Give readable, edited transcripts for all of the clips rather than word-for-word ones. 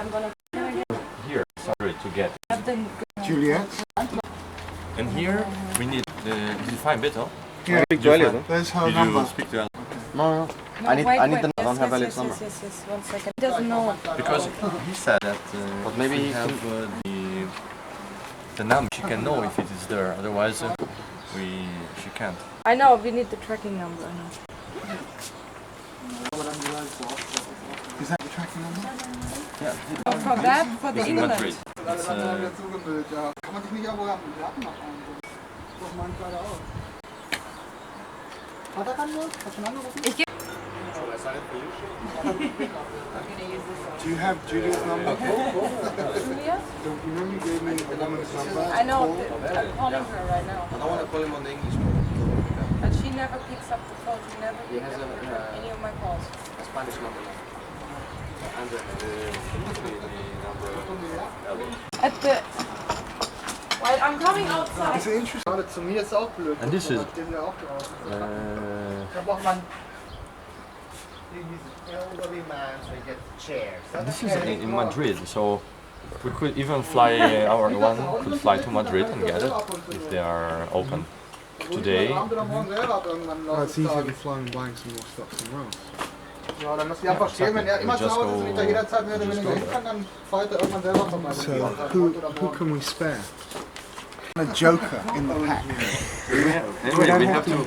I'm gonna Here, sorry, to get. Juliet? And here we need. Did you find Beto? Yeah. Speak to Elliot, huh? There's her Did number. you speak to Elliot? No. No, I need wait, the. I don't have yes, Elliot's number. yes, 1 second. He doesn't know. Because he said that. But maybe if we he have the number. She can know if it is there. Otherwise, she can't. I know, we need the tracking number. I know. Is that the tracking number? Yeah. For that, for the It's in England. Madrid. It's, Do you have Juliet's number? Julia? Don't you remember you gave me a woman's number? I know, I'm calling her right now. I don't want to call him on the English phone. But she never picks up the phone. She never He picks has up any of my calls. a Spanish number. And At the... Well, I'm coming outside. Is it interesting? Zu mir ist auch blöd. And this is. Nachdem der auch draußen ist. Uh, Da braucht man elderly man so you get chairs. this is in Madrid, so we could even fly. Our one could fly to Madrid and get it if they are open today. Dann haben wir doch morgen selber irgendwann Oh, it's easier Tage. than flying and buying some more stuff somewhere else. Ja, dann müssen die einfach stehen, wenn er immer zu Hause ist und nicht da jederzeit mehr, wenn er hin kann, dann fährt er irgendwann selber vorbei. So who can we spare? A joker in the pack. Anyway,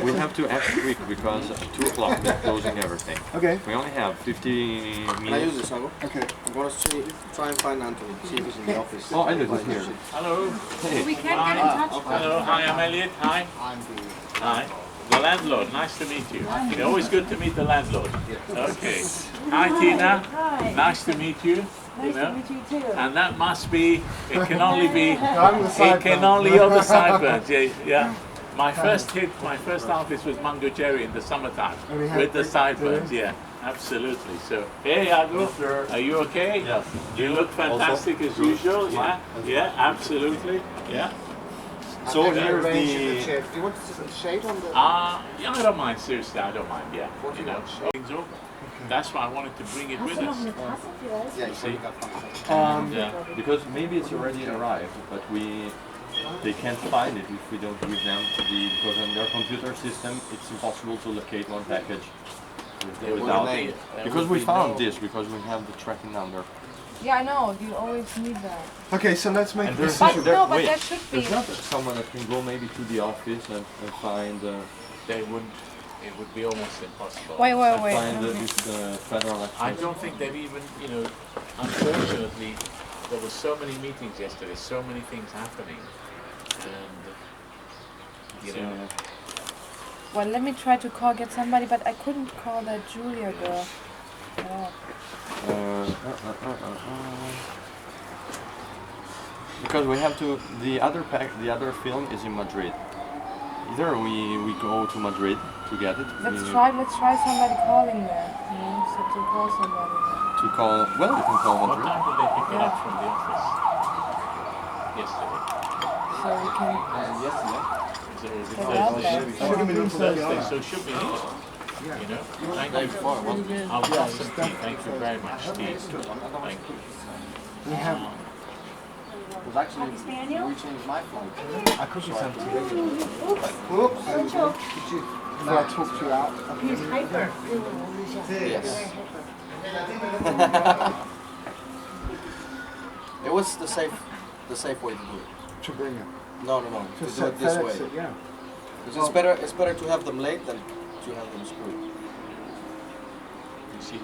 we have to act quick because at 2 o'clock they're closing everything. Okay. We only have 50 Can I use minutes. this, Sango? Okay. I'm going to try and find Anthony, see if he's in the office. Oh, Elliot is here. Hello. We can't get in touch. Hello. Hi, I'm Elliot. Hi. Hi. The landlord. Nice to meet you. It's always good to meet the landlord. Okay. Hi, Tina. Hi. Nice to meet you. Nice to meet you too. And that must be. It can only be. I'm the It can sideburn. only on the sideburns. Yeah. Yeah. My first hit, my first artist was Mungo Jerry in the summertime And we had with the big sideburns. experience. Yeah, absolutely. So, hey, Ago, are you okay? Yes. You look fantastic as usual. Yeah, yeah, absolutely. Yeah. So And here's arrange the the. chairs. Do you want to shade on the... Yeah, I don't mind. Seriously, I don't mind. Yeah, What do you want? things over. That's why I wanted to bring it with us. Yeah, See? Yeah, because maybe it's already arrived, but they can't find it if we don't give them because on their computer system it's impossible to locate one package without it. because we found this because we have the tracking number. Yeah, I know. You always need that. Okay, so let's make And a there's decision. But no, but wait, there should be. there's not someone that can go maybe to the office and find They wouldn't. It would be almost impossible. Wait. find this federal I election. don't think they've even, unfortunately, there were so many meetings yesterday, so many things happening, and Well, let me try to get somebody, but I couldn't call that Julia girl at all. Because we have to. The other film is in Madrid. Either we go to Madrid to get it. Let's try somebody calling there. So to call somebody there. To call. Well, you can call what Madrid. time did they pick it up from the office? Yesterday. So we can. Is it They're out there. Thursday, so it should be here. Thank you. I'll pass some tea. Thank you very much, Steve. Thank you. We have. It was actually reaching my phone. I could be sent to you. Oops. Can I talk you out? He's hyper. Yes. It was the safe way to do it. To bring it. No. To do it this way. Yeah. Because it's better to have them late than to have them screwed. You see,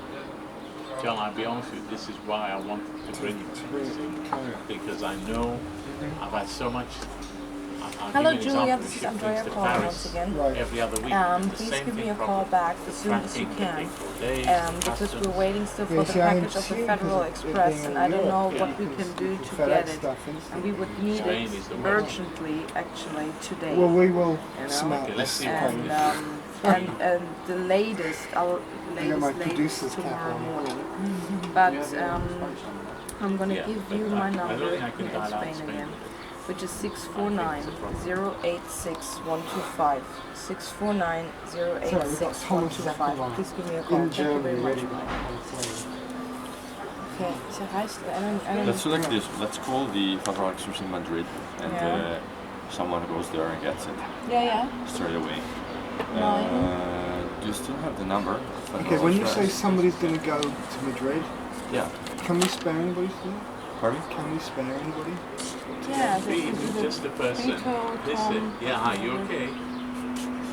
John, I'll be honest with you, this is why I wanted to bring it to you, because I know I've had so much. I'll Hello, give you an Julia. example. This is We ship Andrea things to calling Paris once again. every other week. The Please same give me thing a call problem. back as soon as you Tracking can. can take 4 days, Because customs. we're waiting still for Yeah, the see, I package of the see, Federal because it Express, being and in I don't know Europe, what we can do to FedEx get it. stuff in. And we would need Spain it is the worst. urgently, actually, today. Well, we will You know? smell Okay, let's see this. what And the latest, our my latest producer's cap tomorrow on. morning. But I'm gonna Yeah, give but you I my don't number think I can here in dial out Spain Spain. again, which is 649-086-125. 649-086-125. Please give me a call. In Thank you very Germany, much. ready. Okay, ich erreiche. I don't Let's select this. Let's call the Federal Express in Madrid, and Yeah. someone goes there and gets it Yeah. straight away. Nine. Do you still have the number? Okay, when you say somebody's going to go to Madrid, Yeah. can we spare anybody for that? Pardon? Can we spare anybody? Yeah, this Be is just a person. Vito, Listen, Tom, yeah, hi, you okay?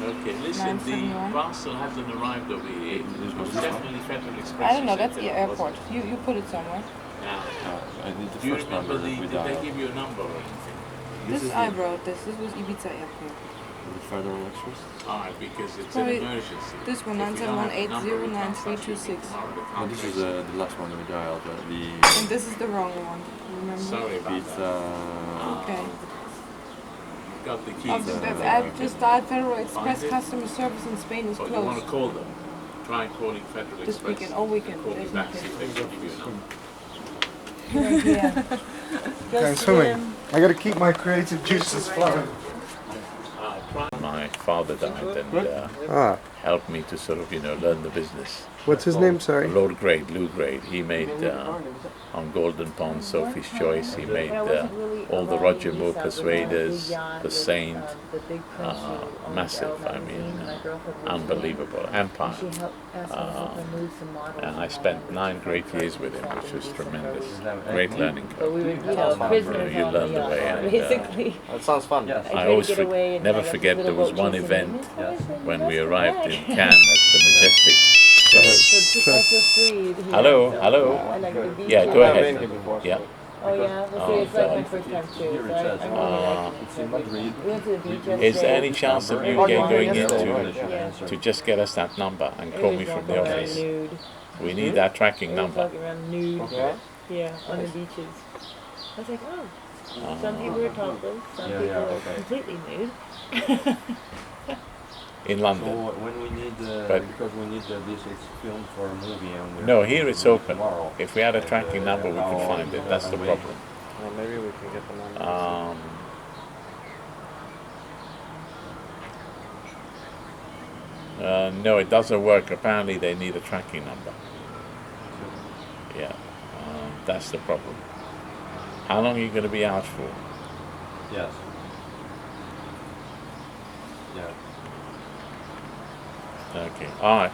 Okay, listen, the 971. parcel hasn't arrived over here. It was definitely Federal Express. I don't know, you that's said the that, airport. wasn't it? You put it somewhere. Now, I need the do you first number remember that we did they dialed. give you a number or anything? This is I the- wrote this. This was Ibiza airport. The Federal Express? Alright, because it's Sorry, an emergency. this one, If we don't have the number, we can't start 971809326. shipping tomorrow, we Oh, can't this is trace it. the last one we dialed. The And this is the wrong one. Remember? Sorry about pizza. that. Okay. You've got the Oh, keys. I've just dialed Federal Express Find it. customer service in Spain is But you want to closed. call them. Try calling Federal This Express. weekend, all weekend, Call me this back, see if weekend. they can give you a number. Yeah. Going swimming. I got to keep my creative juices flowing. My father died and Ah, helped me to sort of, learn the business. what's his name? Sorry. Lord Grade, Lou Grade, he made on Golden Pond, Sophie's Choice, he made all the Roger Moore Persuaders, The Saint, massive, I mean, unbelievable, Empire. And I spent 9 great years with him, which was tremendous. Great learning But we curve. were, prisoners You on learn the the way, and, basically. That sounds fun. I always never forget there was one event when we arrived in Cannes at the Majestic. So I feel free. Hello, hello. I like the beach. Yeah, go I've been ahead. here before. Yeah. Oh yeah, well see, it's like my first time too. Here So it says, I'm really liking it. it's in Madrid. We went to the beach yesterday. Is there any chance of you Oh, going yeah, into to just get us that number and call me from the walking around office? nude. We need that tracking We were number. walking around nude. Okay. Yeah, on the beaches. I was like, oh. Some people are topless, some Yeah, people yeah, are okay. completely nude. In So London. when we need, But- because we need this, it's filmed for a movie and we're No, here it's open. tomorrow. If we had a tracking number, we could find it. That's the problem. Well, maybe we can get the number. No, it doesn't work. Apparently, they need a tracking number. Yeah, that's the problem. How long are you going to be out for? Yes. Yeah. Okay, all right.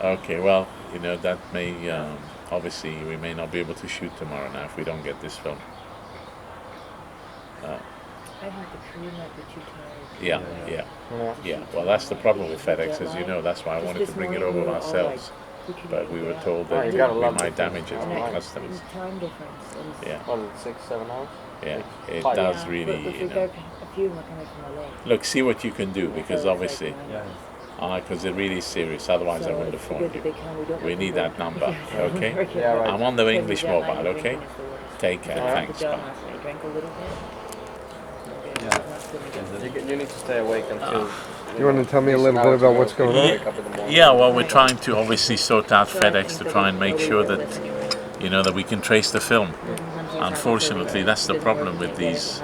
Okay, well, that may, obviously, we may not be able to shoot tomorrow now if we don't get this film. I think the crew might be too tired. Yeah. Well, that's the problem with FedEx, as you know. That's why I wanted to bring it over ourselves. But we were told that you gotta we love might it. damage it And for I- customs. the time difference. And Yeah, What is it, 6, 7 hours? yeah. It Fine. does But really, we've got a few more coming from LA. Look, see what you can do, because So it's obviously, like, because it really is serious. Otherwise, I so wouldn't have it's phoned good that you. they come, we don't We have need to that work. number, Yeah, okay? Yeah, right. I'm on the Because English the jet lag mobile, and okay? drinking is the worst. Take care. I went Thanks. to John Bye. last night, drank a little bit. You need to stay awake until. You want to tell me a little bit about what's going on? Wake up in the morning. Yeah, well, we're trying to obviously sort out FedEx to try and make sure that, that we can trace the film. Unfortunately, that's the problem with these,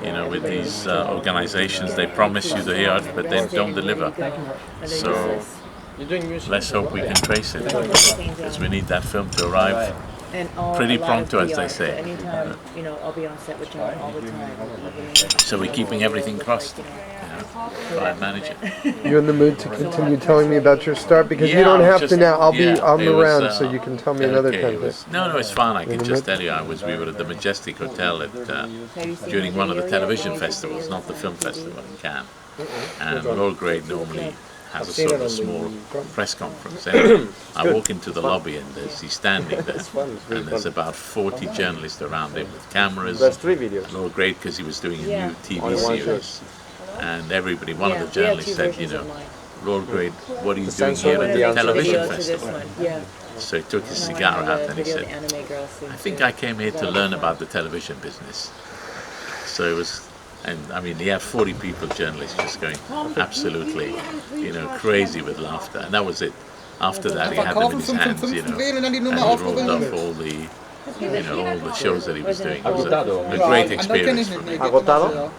with these organizations. They promise you the hear, but they don't deliver. So You're doing music. let's hope we can trace it, because we need that film to arrive. And Pretty a lot pronto, of as they PR, say. So anytime, I'll be on set with John all the time. So we're keeping everything crossed. Try and manage it. You in the mood to continue telling me about your start? Because you Yeah, don't I was have to just- now. I'm it around, was, so you can tell me another okay, time. it was- No, it's fine. I can In a just minute? tell you, we were at the Majestic Hotel during one of the television festivals, not the film festival in Cannes. And Lord Grade normally has a sort of small press conference. Anyway, I walk into the lobby and he's standing there, and there's about 40 journalists around him with cameras. There's 3 videos. Lord Grade, because he was doing a Yeah. new TV Only one series. And everybody, one of the Yeah, we had journalists two said, versions of mine. Lord Grade, what are you doing censor here and at the the answer television Video to this festival? one, yeah. So he took his And I cigar had out a and he video of said, the anime girl soon I think too. I came here to learn about the television business. So it was, and I mean, he had 40 people, journalists, just going absolutely, crazy with laughter. And that was it. After that, he had them in his hands, and he rolled off all the, all the shows that he was doing. It was a great experience for me. Agotado?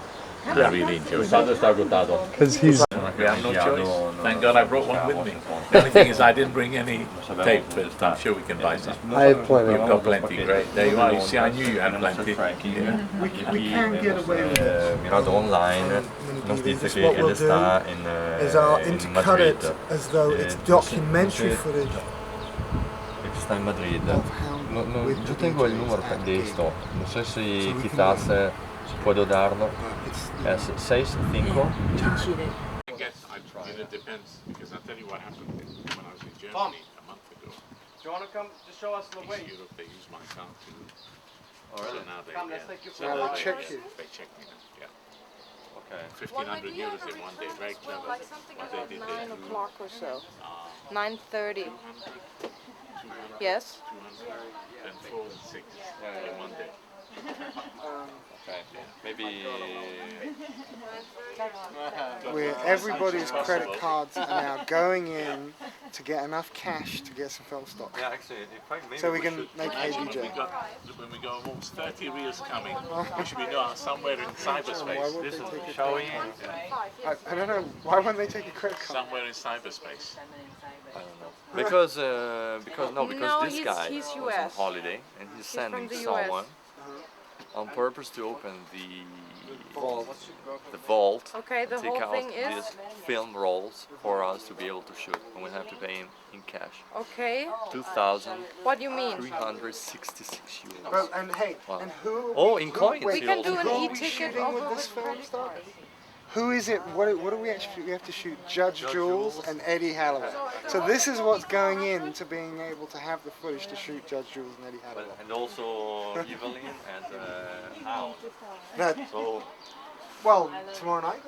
I really enjoyed it. Está agotado. Because he's We have no choice. Thank God I brought one with me. Nos The only thing is I didn't bring any sabemos tape, dónde but está. I'm sure we can buy some. I have plenty. You've got plenty, great. There you are. You see, I knew you had plenty. Yeah. We can get away with it. Mirato online nos dice This is che what él we'll está do, in, is I'll in intercut Madrid. it as though it's documentary footage Él está en Madrid. of how Yo tengo el número de esto. No sé si quizás puedo darlo. Es 65. I guess it depends, because I'll tell you what happened when I was in Germany a month ago. Do you want to come to show us the way? In Europe, they use my account to. Oh, really? So now they, Come, let's take you so for a now ride. check you. They check me now. Yeah. Okay. 1,500 euros in one day, very clever. Like something What they about did, 9 they drew o'clock or so. 9:30. 9:30, 200, Yes. 200, and 4 and 6 in one day. Okay. Maybe. where everybody's credit cards are now going in to get enough cash to get some film stock. Yeah, actually, in fact, maybe So we can should- make Imagine ABJ. when we go almost 30 reels coming, we should be somewhere in Why cyberspace. would This they is take a showing. I don't know. Why wouldn't they take a credit card? Somewhere in cyberspace. I don't know. Because No, this he's- guy he's was on US. holiday and he's sending from the someone on purpose to open the vault Okay, the and take whole out thing is. these film rolls for us to be able to shoot, and we have to pay him in cash. Okay. 2,366 What do you mean? euros. Well, and hey, Wow. and who? Oh, in coins. wait, We can do an who are we e-ticket shooting over with this with film credit stock? card. Who is it? What do we actually? We have to shoot Judge Jules and Eddie Halliwell. So this is what's going into being able to have the footage to shoot Judge Jules and Eddie Halliwell. And also Evelyn and Hound. That, So well, tomorrow night.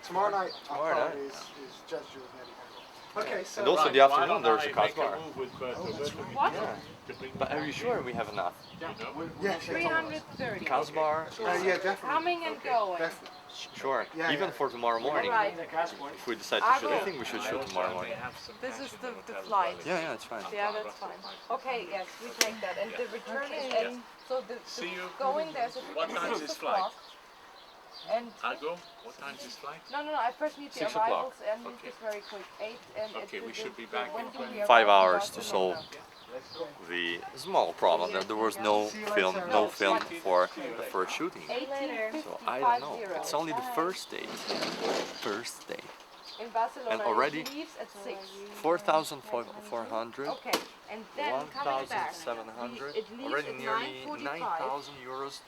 Tomorrow night, our Tomorrow part night. is Judge Jules and Eddie Halliwell. Okay, so and also in the afternoon there's a Casbar. What? But are you sure we have enough? yeah, 330. Casbar? yeah, definitely. Coming and going. Definitely. Sure. Yeah, Even yeah. for tomorrow morning. Right. If we decide to shoot, I think we should shoot tomorrow morning. This is the flight. Yeah, it's fine. Yeah, that's fine. Okay, yes, we take that. And the return is at, so the See you. going there's a What time is 6 this flight? o'clock. And I'll go. What time is this flight? no, I first need the 6 o'clock. arrivals and Okay. it's very quick. 8 and Okay, it's we should be back when in do 20. we 5 arrive in hours to solve Barcelona? the small problem that there was no film for the first shooting. 18:50, So I don't know. 50. It's only the first day. First day. In Barcelona. and already she leaves at 6. 4,400. Okay, and then coming back. 1,700. It leaves Already at nearly 9:45. 9,000 euros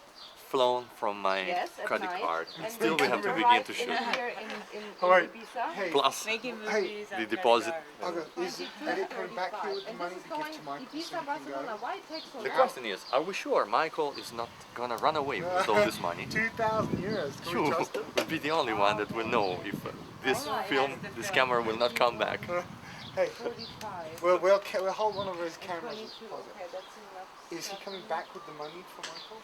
flown from my Yes, at credit night. card. And Still then we have to arrive begin to in shoot. here in Alright. Ibiza. Hey, Plus hey, the deposit. okay, is Eddie coming back here with the And money this is to give going to Michael so Ibiza, he can Barcelona. go? Why it takes so The long? question is, are we sure Michael is not gonna run away with all this money? 2,000 euros. Can we You trust him? will be the only one that will know if this film, this camera will not come back. Hey, 45. we'll hold one of his cameras as 22. deposit. Okay, that's enough. Is he coming back with the money for Michael?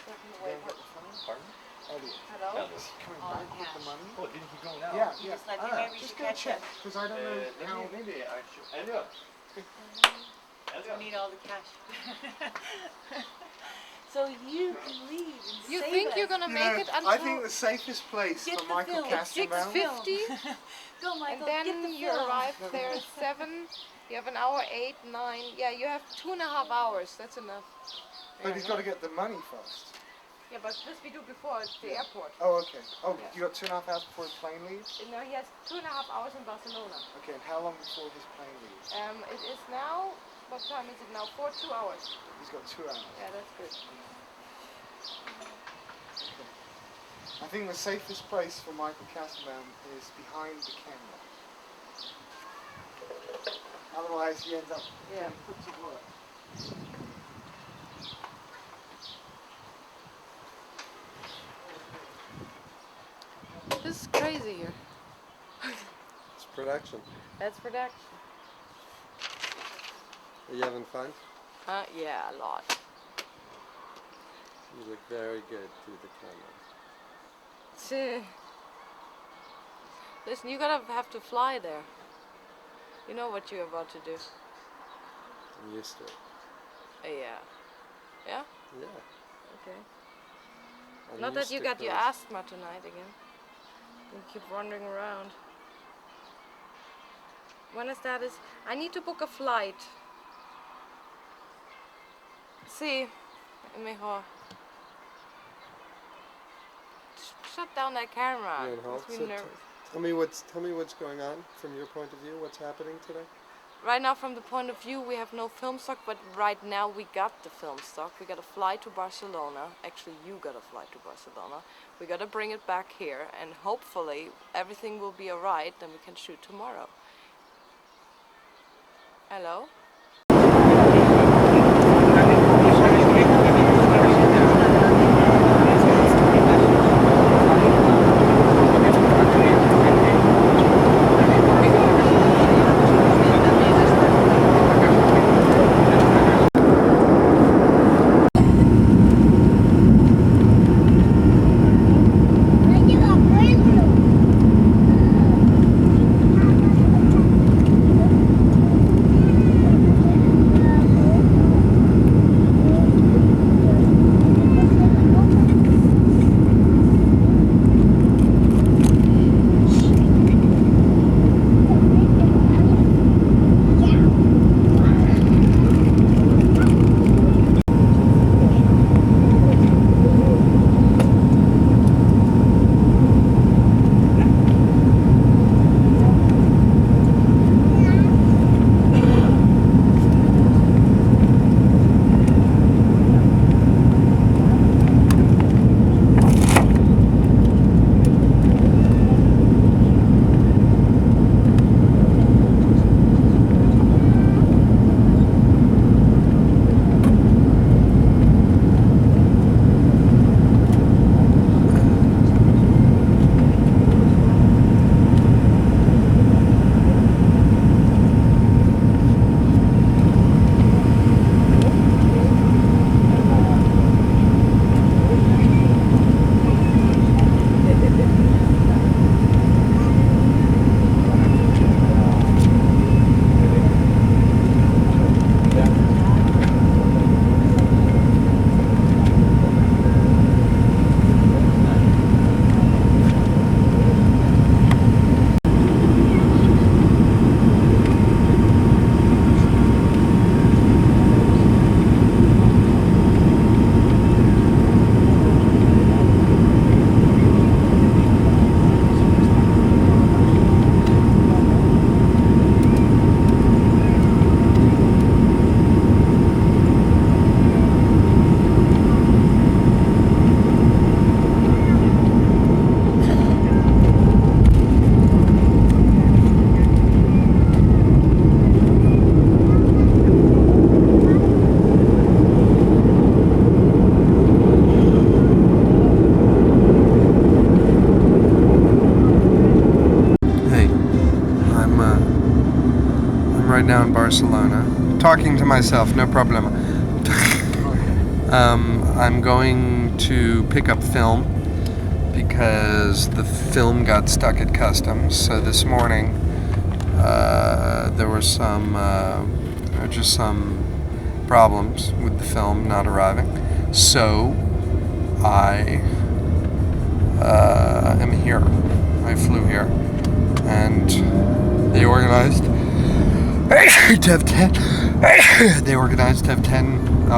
Then get the phone? Pardon? Elliot. Hello? Is he coming back with the money? Oh, didn't he go now? Yeah, You yeah. just like, maybe we Just should go catch check, up. because I don't know how... Maybe I should. Elliot. We need all the cash. So you can leave and You save think us. you're gonna make it until I think the safest place Get for the Michael film. It's Castenbaum... 6:50, Go, and Michael, then get the you film. arrive there at 7. You have an hour, 8, 9. Yeah, you have 2.5 hours. That's enough. But he's got to get the money first. Yeah, but this we do before at the airport. Oh, okay. Oh, you got 2.5 hours before his plane leaves? No, he has 2.5 hours in Barcelona. Okay, and how long before his plane leaves? It is now. What time is it now? 2 hours. He's got 2 hours. Yeah, that's good. I think the safest place for Michael Castenbaum is behind the camera. Otherwise, he ends up Yeah. getting put to work. This is crazy here. It's production. That's production. Are you having fun? Yeah, a lot. You look very good through the camera. Listen, you're gonna have to fly there. You know what you're about to do. I'm used to it. Yeah. Yeah? Yeah. Okay. I'm Not that used you to got your cruise. asthma tonight again. You keep wandering around. Buenas tardes. I need to book a flight. Sí, mejor. Shut down that camera. You're on hold. Makes me So nervous. tell me what's going on from your point of view. What's happening today? Right now, from the point of view, we have no film stock, but right now we got the film stock. We got a flight to Barcelona. Actually, you got a flight to Barcelona. We got to bring it back here, and hopefully everything will be alright, then we can shoot tomorrow. Hello? Now in Barcelona, talking to myself, no problem. I'm going to pick up film because the film got stuck at customs. So this morning there were some problems with the film not arriving. So I am here. I flew here, and they organized to have 10. They organized to have 10.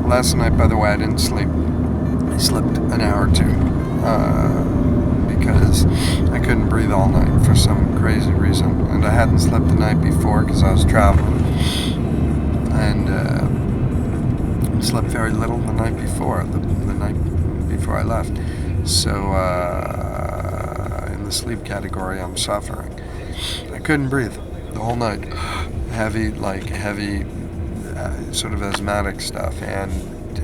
Last night, by the way, I didn't sleep. I slept an hour or two because I couldn't breathe all night for some crazy reason, and I hadn't slept the night before because I was traveling, and slept very little the night before. The night before I left. So in the sleep category, I'm suffering. I couldn't breathe the whole night. Heavy sort of asthmatic stuff and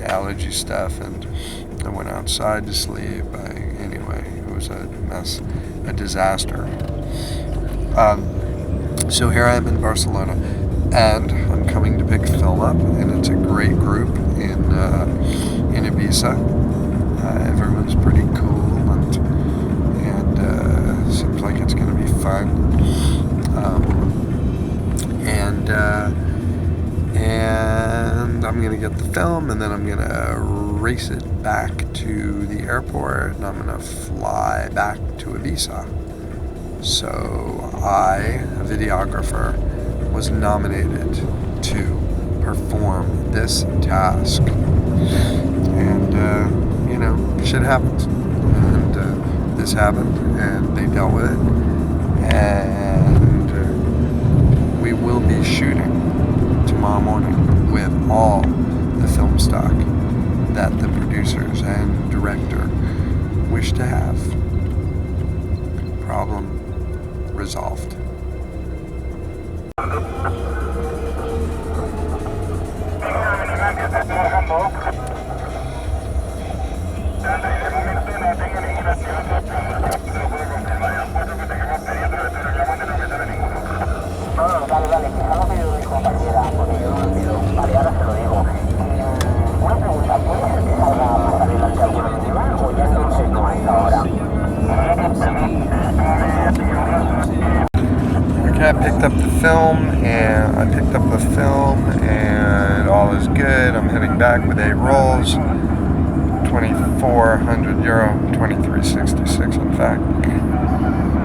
allergy stuff, and I went outside to sleep. Anyway, it was a mess, a disaster. So here I am in Barcelona, and I'm coming to pick film up, and it's a great group in Ibiza. Everyone's pretty cool, and seems like it's going to be fun. And I'm going to get the film, and then I'm going to race it back to the airport, and I'm going to fly back to Ibiza. So I, a videographer, was nominated to perform this task. And, you know, shit happens. And this happened, and they dealt with it. And we will be shooting tomorrow morning with all the film stock that the producers and director wish to have. Problem resolved. Vale, fijado que yo mi compañera, porque yo no lo olvido. Vale, ahora se lo digo. Una pregunta, ¿puede ser que salga más adelante alguna nueva o ya entonces no hay ahora? Okay, I picked up the film, and all is good. I'm heading back with 8 rolls, 2,400 euro, 2366 in fact.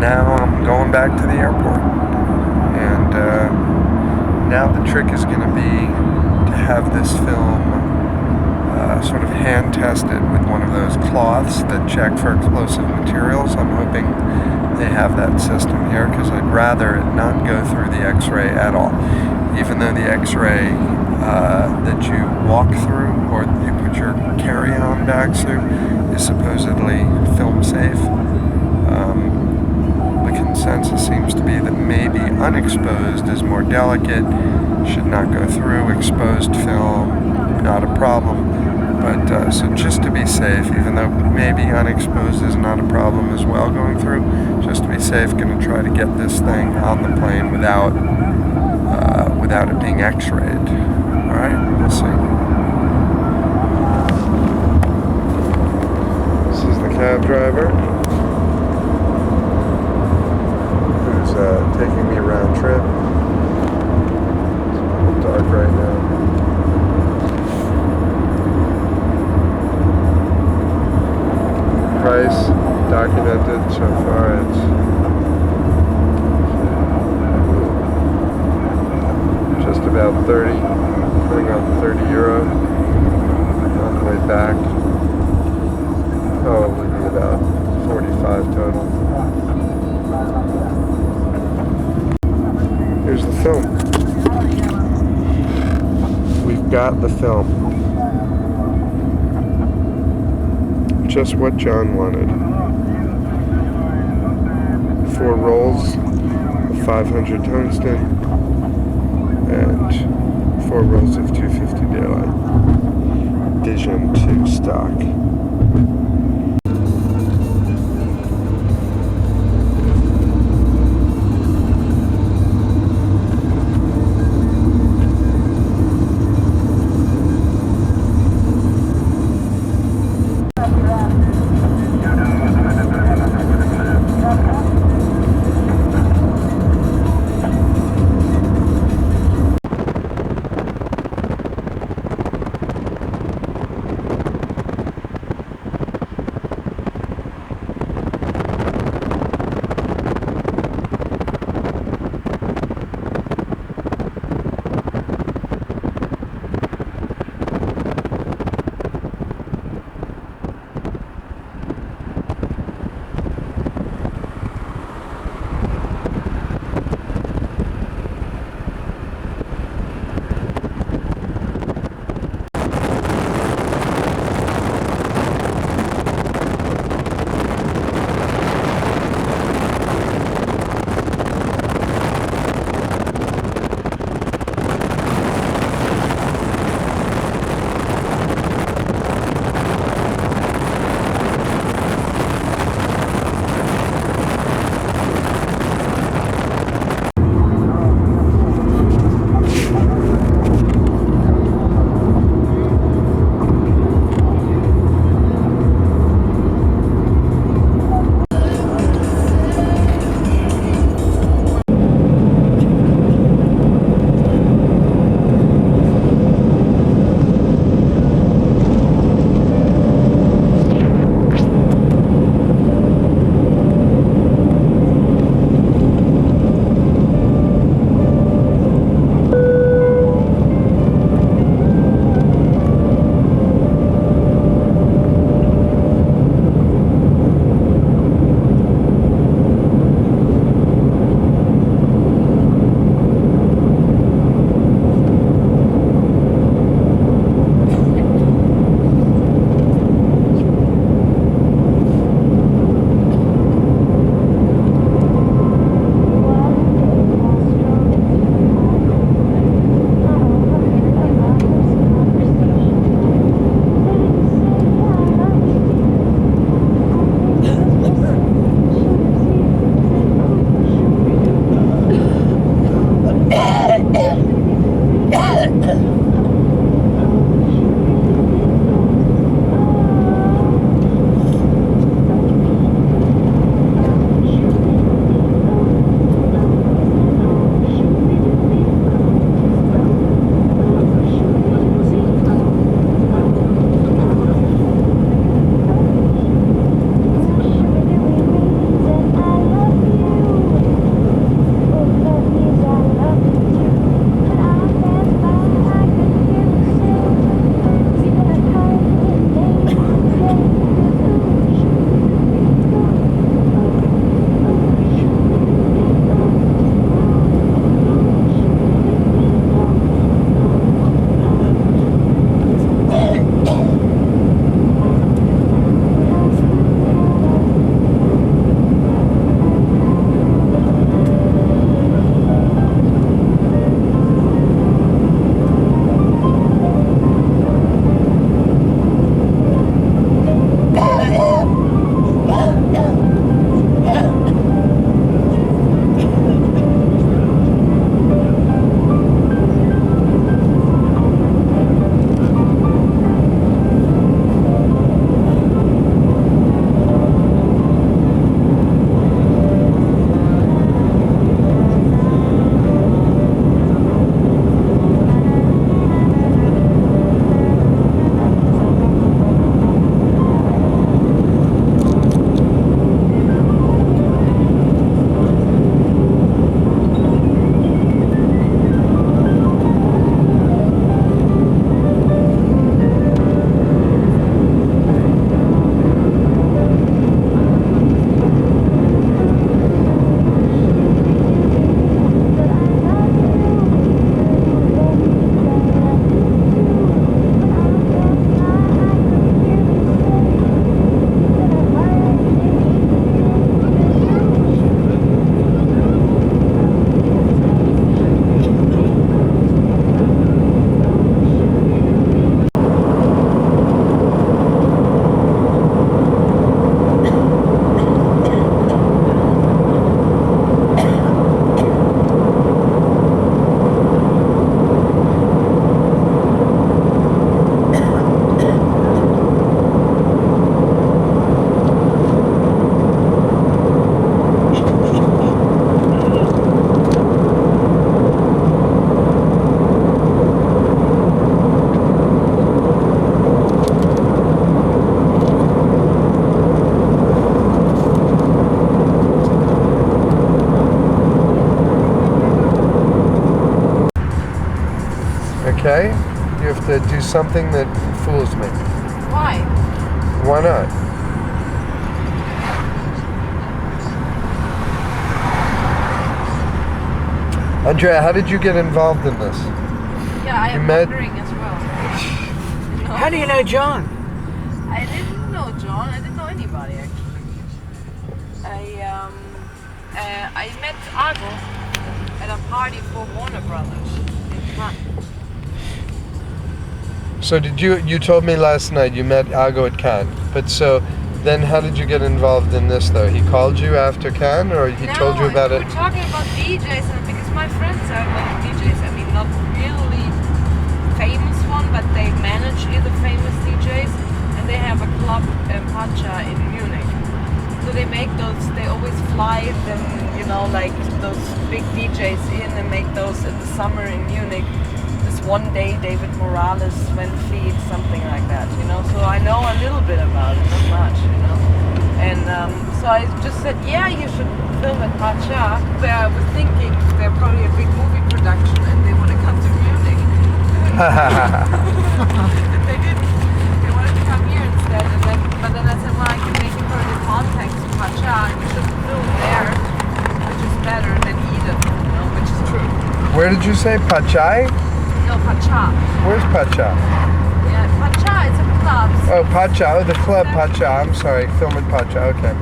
Now I'm going back to the airport, and now the trick is going to be to have this film sort of hand tested with one of those cloths that check for explosive materials. I'm hoping they have that system here, because I'd rather it not go through the x-ray at all. Even though the x-ray that you walk through or you put your carry-on bags through is supposedly film safe, the consensus seems to be that maybe unexposed is more delicate, should not go through. Exposed film, not a problem. But so just to be safe, even though maybe unexposed is not a problem as well going through, just to be safe, going to try to get this thing on the plane without it being x-rayed. All right, we'll see. This is the cab driver who's taking me round trip. It's a little dark right now. Price documented so far, it's just about 30, putting on 30 euro on the way back. Probably be about 45 total. Here's the film. We've got the film. Just what John wanted. 4 rolls of 500 tungsten and 4 rolls of 250 daylight. Vision 2 stock. Okay? You have to do something that fools me. Why? Why not? Andrea, how did you get involved in this? Yeah, I You am met- wondering as well. How do you know John? I didn't know John. I didn't know anybody actually. I met Argo at a party for Warner Brothers in Cannes. So did you told me last night you met Argo at Cannes, but so then how did you get involved in this though? He called you after Cannes or he told you about it? We're talking about DJs and because my friends are like DJs. I mean, not really famous one, but they manage the famous DJs and they have a club Pacha in Munich. So they make those, they always fly them, you know, like those big DJs in and make those in the summer in Munich. This one day David Morales, Sven Fleet, something like that, you know. So I know a little bit about it, not much, you know. And so I just said, yeah, you should film at Pacha. But I was thinking they're probably a big movie production and they want to come to Munich. And they didn't. They wanted to come here instead. And then, but then I said, well, I can make you probably contacts to Pacha and you should film there, which is better than Eden, you know, which is true. Where did you say? Pachai? No, Pacha. Where's Pacha? Yeah, Pacha, it's a club. Oh, Pacha. Oh, the club Pacha. I'm sorry. Film at Pacha. Okay.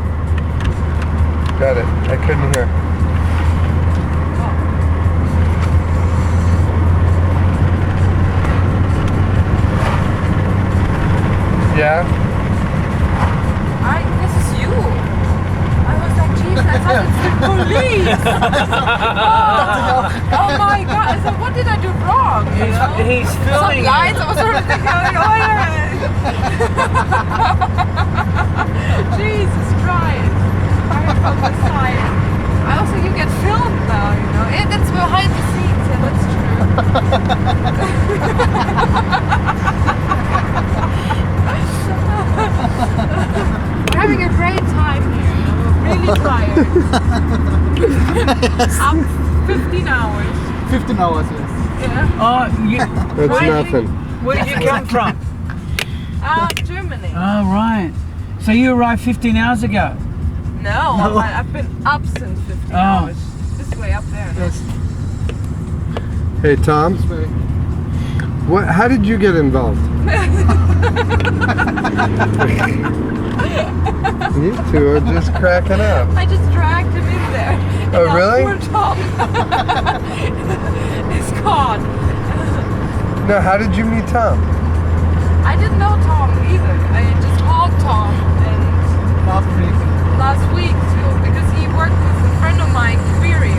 Got it. I couldn't hear. Yeah? This is you. I was like, geez, I thought it's the police. please. Oh my God! I said, what did I do wrong? You know? He's Some filming lines I was sort of thinking, like, oh yeah. Jesus Christ! Fire from the side. I also, you get filmed now, you know. It's behind the scenes, yeah, that's true. We're having a great time here. We're really tired. Up 15 hours. 15 hours, yes. Yeah. Oh, That's Right. nothing. where did you come from? Germany. Oh, right. So you arrived 15 hours ago? No, I've been up since 15 hours. This way up there. Yes. Hey Tom, what? How did you get involved? You two are just cracking up. I just dragged him in there. Oh, really? Poor Tom. He's caught. No, how did you meet Tom? I didn't know Tom either. I just called Tom and last week too, because he worked with a friend of mine, Quirin,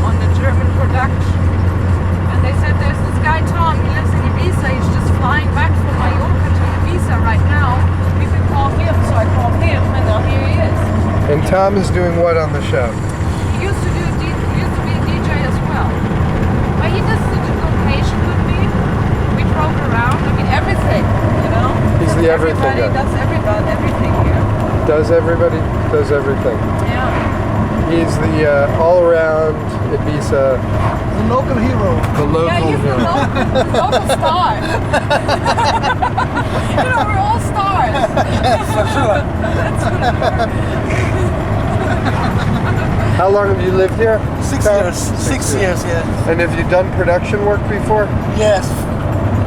on the German production. And they said there's this guy Tom, he lives in Ibiza, he's just flying back from Mallorca to Ibiza right now. You can call him, so I called him and now here he is. And Tom is doing what on the show? He used to be a DJ as well. But he does the location with me. We drove around. I mean everything, you know? He's the everything Everybody guy. does everything here. Does everybody? Does everything. Yeah. He's the all-around Ibiza, The local hero. the local Yeah, he's the hero. local star. You know, we're all stars. For sure. How long have you lived here? 6 Tom? years. 6 years, yeah. And have you done production work before? Yes.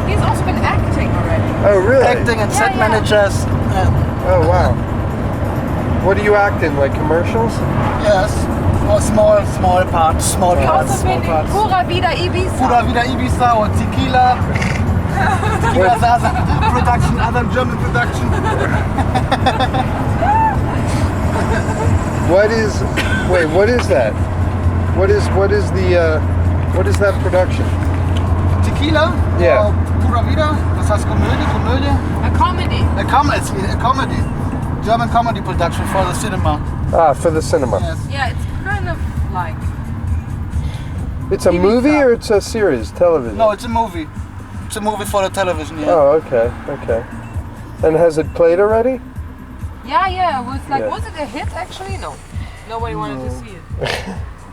He's also been acting already. Oh, really? Acting and set Yeah, yeah. managers. Oh, wow. What do you act in, like commercials? Yes. Or small parts. Small He parts. also Small been in parts. Pura Vida Ibiza. Pura Vida Ibiza or Tequila. Tequila is other production, other German production. What is that? What is that production? Tequila? Yeah. Or Pura Vida. Das heißt Komödie. A comedy. A comedy. German comedy production for the cinema. Ah, for the cinema. Yes. Yeah, it's kind of like. It's a movie or it's a series, television? No, it's a movie. It's a movie for the television, yeah. Oh, okay. And has it played already? Yeah, it was like, Yeah. was it a hit actually? No. Nobody wanted to see it.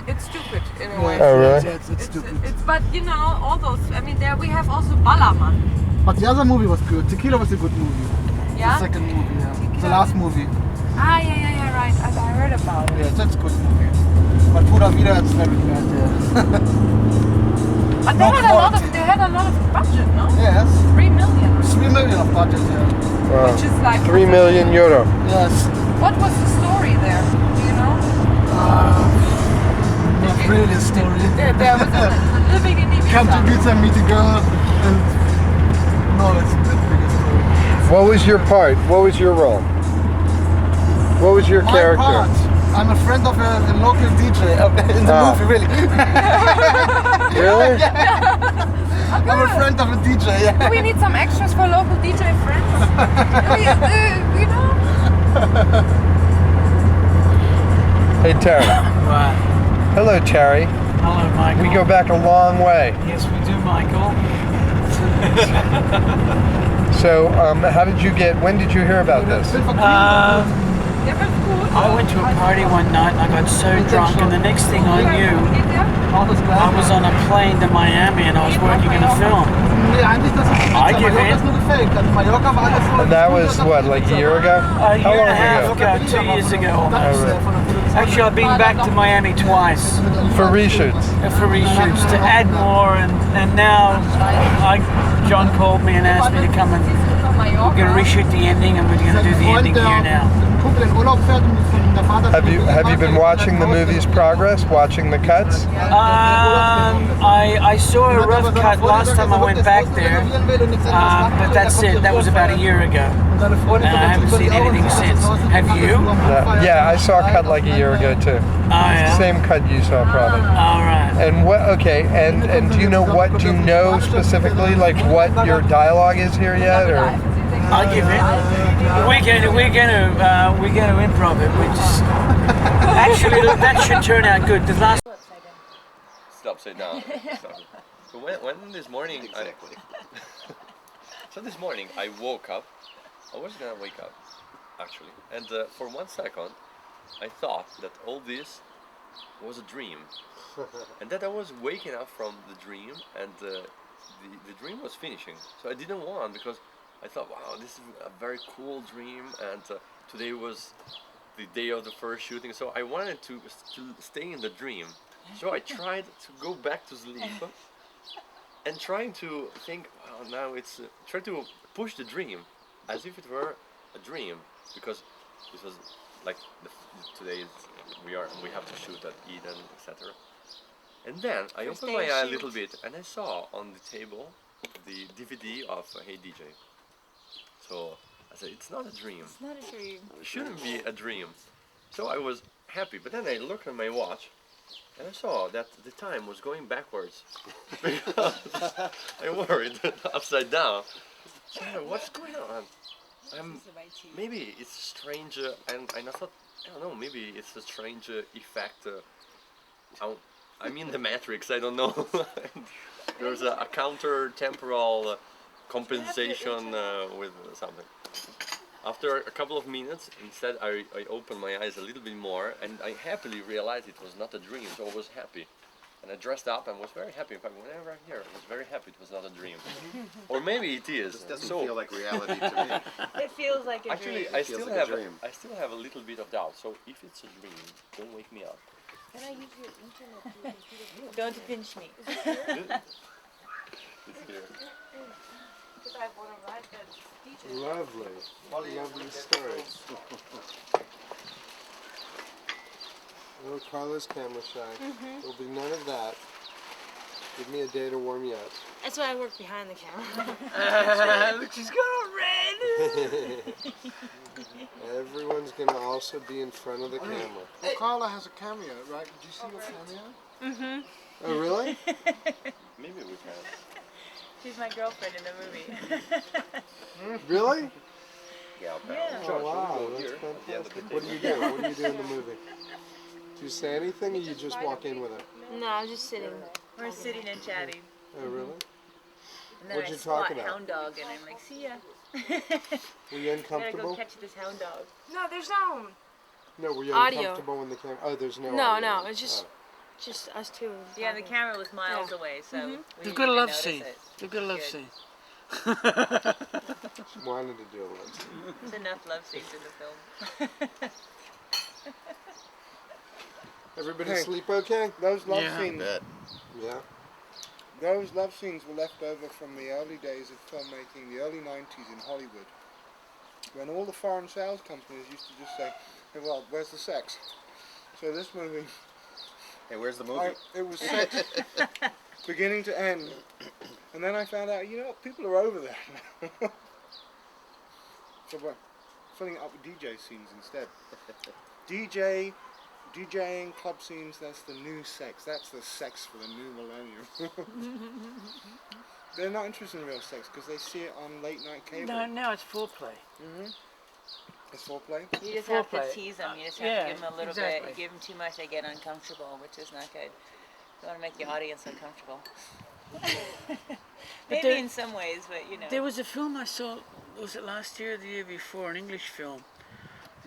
It's stupid in a way. Oh, really? It's stupid. But you know, all those, I mean, there we have also Ballermann. But the other movie was good. Tequila was a good movie. Yeah? The second movie, yeah. The last movie. Ah, yeah, right. I heard about it. Yes, that's a good movie. But Pura Vida, it's very bad, yeah. But they No had quality. a lot of budget, no? Yes. 3 million. 3 million of budget, yeah. Wow. Which is like 3 million euro. Yes. What was the story there? Do you know? Not really a story. There was a living in Ibiza. Come to Ibiza, meet a girl, and no, it's a bit bigger story. What was your part? What was your role? What was your My character? part, I'm a friend of a local DJ in the movie, really. Really? I'm a friend of a DJ, yeah. Do we need some extras for local DJ friends? You know? Hey, Terry. Right. Hello, Terry. Hello, Michael. We go back a long way. Yes, we do, Michael. So, how did you get? When did you hear about this? I went to a party one night and I got so drunk, and the next thing I knew, I was on a plane to Miami and I was working in a film. I give in. And that was what, like a year ago? A How year long and a half ago? ago, 2 years ago. Oh, right. Actually, I've been back to Miami twice For reshoots. for reshoots to add more, and now John called me and asked me to come and We're going to reshoot the ending and we're going to do the ending here now. Have you been watching the movie's progress? Watching the cuts? I saw a rough cut last time I went back there, but that's it. That was about a year ago, and I haven't seen anything since. Have you? Yeah, I saw a cut like a year ago too. Oh yeah. Same cut you saw, probably. All right. And what? Okay. And do you know what? Do you know specifically like what your dialogue is here yet, or? I'll give it. We're gonna improv it. We just actually that should turn out good. The last. It's upside down. So when this morning, so this morning I woke up. I was gonna wake up, actually, and for 1 second, I thought that all this was a dream, and that I was waking up from the dream, and the dream was finishing. So I didn't want, because I thought, wow, this is a very cool dream, and today was the day of the first shooting, so I wanted to stay in the dream. So I tried to go back to sleep, and trying to think, wow, now it's try to push the dream as if it were a dream, because this was like today we have to shoot at Eden, etc. And then I opened my eye a little bit, and I saw on the table the DVD of Hey DJ. So I said, it's not a dream. It's not a dream. It shouldn't be a dream. So I was happy, but then I looked at my watch, and I saw that the time was going backwards. Because I worried upside down. So what's going on? Maybe it's strange, and I thought, I don't know, maybe it's a strange effect. I'm in the Matrix, I don't know. There's a counter-temporal compensation with something. After a couple of minutes, instead I opened my eyes a little bit more, and I happily realized it was not a dream, so I was happy. And I dressed up and was very happy. In fact, whenever I'm here, I was very happy it was not a dream. Or maybe it is. It doesn't feel like reality to me. It feels like a Actually, dream. I still have a little bit of doubt. So if it's a dream, don't wake me up. Can I use your internet? Don't pinch me. It's here. Because I want to write that DJ. Lovely. Lovely story. Oh, Carla's camera shy. There'll be none of that. Give me a day to warm you up. That's why I work behind the camera. Look, she's got all red. Everyone's gonna also be in front of the camera. Well, Carla has a cameo, right? Did you see your cameo? Oh, really? Maybe we can. She's my girlfriend in the movie. Really? Yeah. Oh, wow, that's fantastic. What do you do? What do you do in the movie? Do you say anything, or you just walk in with her? No, I'm just sitting. We're sitting and chatting. Oh, really? And then What'd I you talk spot about? hound dog, and I'm like, see ya. Were you Gotta uncomfortable? go catch this hound dog. No, there's no. No, were you Audio. uncomfortable when the camera? Oh, there's no. No, audio. no, it's just us two. Yeah, the camera was miles away, so we They've didn't got a even love notice scene. it. They've got a love Good. scene. She wanted to do a love scene. There's enough love scenes in the film. Everybody sleep okay? Those love Yeah. scenes. Yeah. Those love scenes were left over from the early days of filmmaking, the early 90s in Hollywood, when all the foreign sales companies used to just say, hey, well, where's the sex? So this movie, Hey, where's the movie? it was sex beginning to end. And then I found out, you know what, people are over there now. So we're filling it up with DJ scenes instead. DJing, club scenes, that's the new sex. That's the sex for the new millennium. They're not interested in real sex because they see it on late night cable. No, now it's foreplay. It's foreplay. You just have to Foreplay. tease them. You just have Yeah, to give them a little exactly. bit. Give them too much, they get uncomfortable, which is not good. You want to make the audience uncomfortable. Maybe there- in some ways, but you know. There was a film I saw, was it last year or the year before, an English film,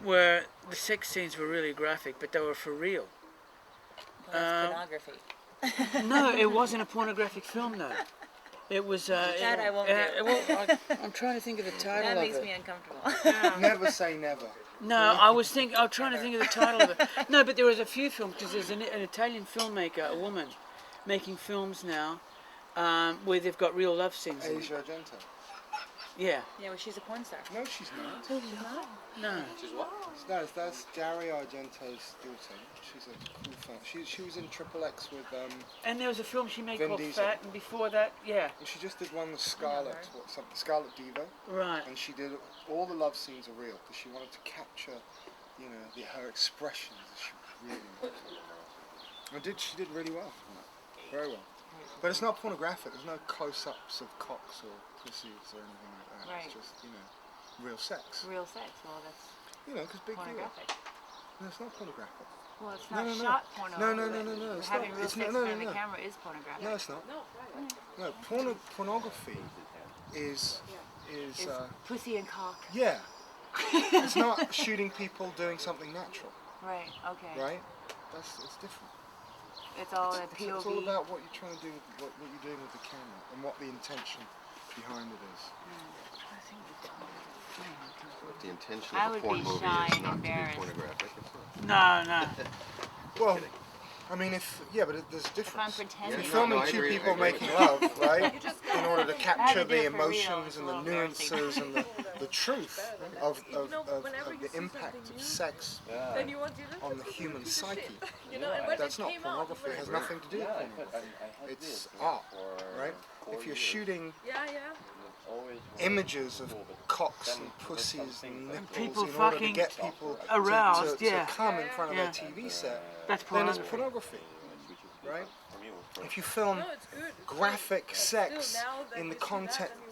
where the sex scenes were really graphic, but they were for real. Well, that's pornography. No, it wasn't a pornographic film though. It was. That I won't do. Well, I'm trying to think of the title That of makes it. me uncomfortable. Never say never. No, I was trying to think of the title of it. No, but there was a few films because there's an Italian filmmaker, a woman, making films now, where they've got real love scenes. In. Asia Argento. Yeah. Yeah, well, she's a porn star. No, she's not. She's not? No. She's what? No, that's Dario Argento's daughter. She's a cool fan. She was in Triple X with And there was a film she made Vin called Diesel. Fat, and before that, yeah. and she just did one with Scarlett, Scarlett Diva. Right. And she did all the love scenes are real because she wanted to capture, you know, her expressions. She was really. She did really well. Very well. But it's not pornographic. There's no close-ups of cocks or pussies or anything like that. Right. It's just, you know, real sex. Real sex. Well, that's You know, because big deal. pornographic. No, it's not pornographic. Well, it's No, not no, no. shot porno. No. But It's having not. real It's sex no, in front of no. the camera is pornographic. No, it's not. No, pornography is It's uh, pussy and cock. yeah. It's not shooting people doing something natural, Right. Okay. right? It's different. It's all a It's POV. all about what you're trying to do, what you're doing with the camera, and what the intention behind it is. If the intention I of a would porn be movie shy is and not to be embarrassed. pornographic, it's not. No. Well, I mean, but there's a If I'm difference. pretending. If you're filming two people making love, right, in order to I capture had to do the it for real. emotions It's a and the little embarrassing. nuances and the truth of whenever you the see impact something of new, sex then you want to on the human psyche. you know, and when That's it not came out, pornography. It has nothing to do with pornography. It's art, right? If you're shooting yeah. images of cocks and pussies and nipples people in order to fucking get people aroused, to yeah. come in front of Yeah. their TV set, That's then it's pornography. pornography, right? If you film graphic sex in the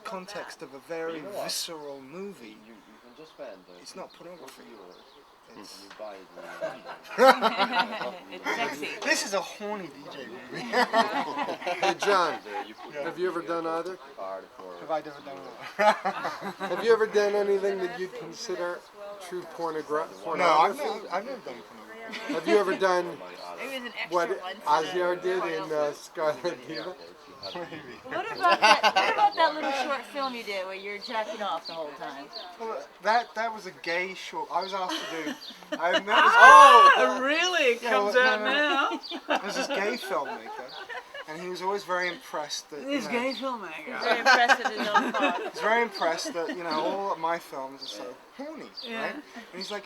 context of a very visceral movie, it's not pornography. It's It's sexy. this is a horny DJ movie. Hey John, have you ever done either? Have I ever done that? Have you ever done anything that you'd consider true pornography? No, I've never done pornography. Have you ever done It was an extra what once. Aziar did in Scarlet Diva? What about that little short film you did where you're jacking off the whole time? Well, that was a gay short. I was asked to do. I met this Oh, really? It Yeah, comes well, out no. now. There's this gay filmmaker, and he was always very impressed that. This you know, gay filmmaker. Very impressed with his own part. He's very impressed that all of my films are so horny, Yeah. right? And he's like,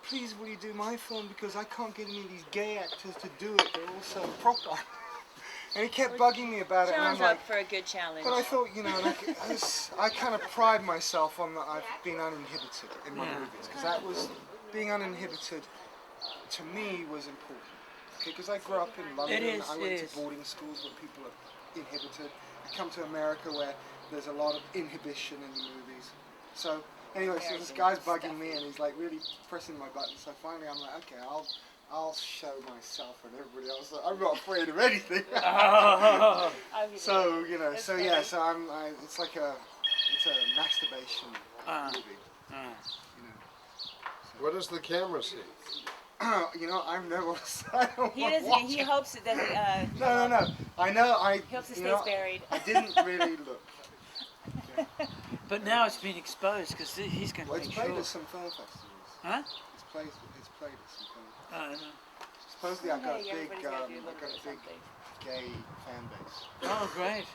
please, will you do my film because I can't get any of these gay actors to do it. They're all so proper. And he kept bugging me about it, and I'm John's like, up for a good challenge. but I thought, I kind of pride myself on that I've been uninhibited in my Yeah. movies, because that was, being uninhibited to me was important. Okay, because I grew up in London, is, I it went is. to boarding schools where people are inhibited. I come to America where there's a lot of inhibition in the movies. So anyway, so this guy's bugging me and he's like really pressing my buttons. So finally I'm like, okay, I'll show myself and everybody else. I'm not afraid of anything. So it's like it's a masturbation movie. What does the camera see? I've never. I don't He wanna doesn't. watch He it. hopes that No. I know. he hopes it stays buried. I didn't really look. But now it's been exposed because he's going to Well, it's make played sure. at some film festivals. Huh? It's played at some film. I don't know. Supposedly, I've got a Hey, big, everybody's gotta do a little bit of something. gay fan base. Oh, great.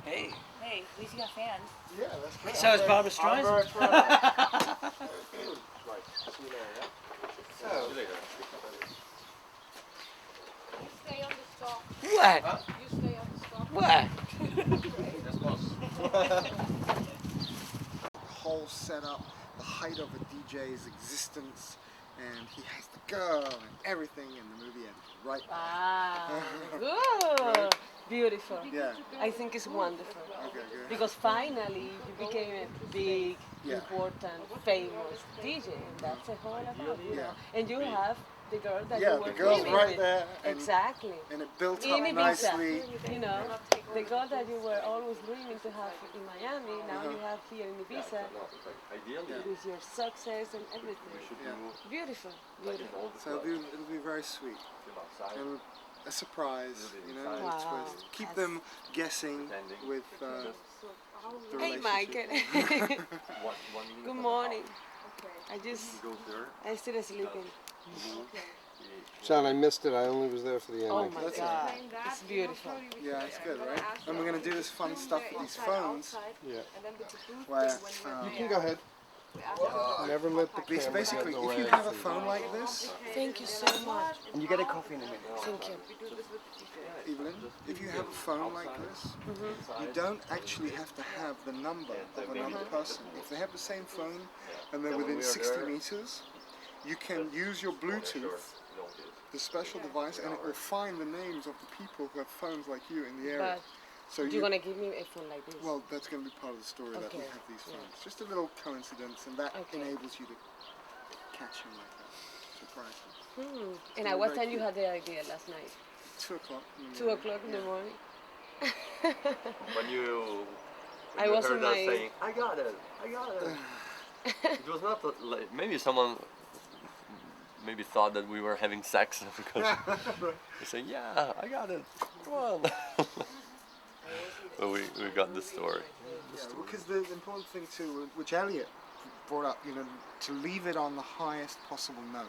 Hey. Hey, at least you got fans. Yeah, that's great. So is Barbara I'm very Streisand. proud of it. Stay on the stop. What? You stay on the stop. What? Whole setup, the height of a DJ's existence, and he has the girl and everything, and the movie ended right. Wow. Good. Beautiful. Yeah. I think it's wonderful. Okay, good. Because finally you became a big, Yeah. important, famous DJ, and that's a whole about, you know. Yeah. And you have the girl that Yeah, you were the girl's dreaming right with. there, and- Exactly. And it built In up Ibiza, nicely. you know, the girl that you were always dreaming to have in Miami, now you have here in Ibiza, with your success and everything. Yeah. Beautiful, beautiful. So it'll be very sweet. And a surprise, a Wow. twist. Keep them guessing with the Hey, relationship. Michael. Good morning. I still sleeping. John, I missed it. I only was there for the ending. Oh my God, it's beautiful. Yeah, it's good, right? And we're going to do this fun stuff with these phones. Yeah. Where, You can go ahead. Never let the camera basically, get in the if you way. have a phone like this, Thank you so much. And you get a coffee in a minute. Thank you. Evelyn, if you have a phone like this, you don't actually have to have the number of another person. If they have the same phone and they're within 60 meters, you can use your Bluetooth, the special device, and it will find the names of the people who have phones like you in the area. But So you're gonna give me a phone like this? well, that's going to be part of the story that we Okay, have these yeah. phones. Just a little coincidence, and that Okay. enables you to catch him like that. Surprise him. And at what time you had the idea last night? 2 o'clock. 2 o'clock in the morning? When you I was heard in us my- saying, I got it, it was not like, maybe someone maybe thought that we were having sex because they say, yeah, I got it, come on. But we got the story. Yeah, because the important thing too, which Elliot brought up, to leave it on the highest possible note.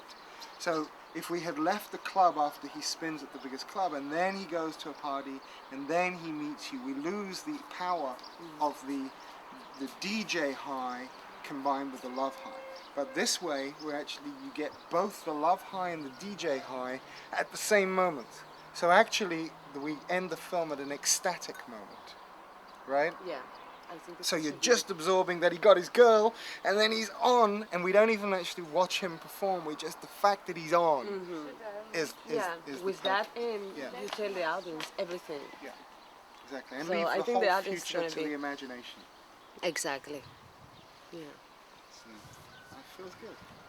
So if we had left the club after he spins at the biggest club and then he goes to a party and then he meets you, we lose the power of the DJ high combined with the love high. But this way, you get both the love high and the DJ high at the same moment. So actually, we end the film at an ecstatic moment, right? Yeah, I think So you're just absorbing that he got his girl, and then he's on, and we don't even actually watch him perform. The fact that he's on is yeah, the with perfect- that in, Yeah. you tell the audience everything. Yeah, exactly. And So leave I the think whole the audience is future gonna to be- the imagination. Exactly. Yeah. So, that feels good.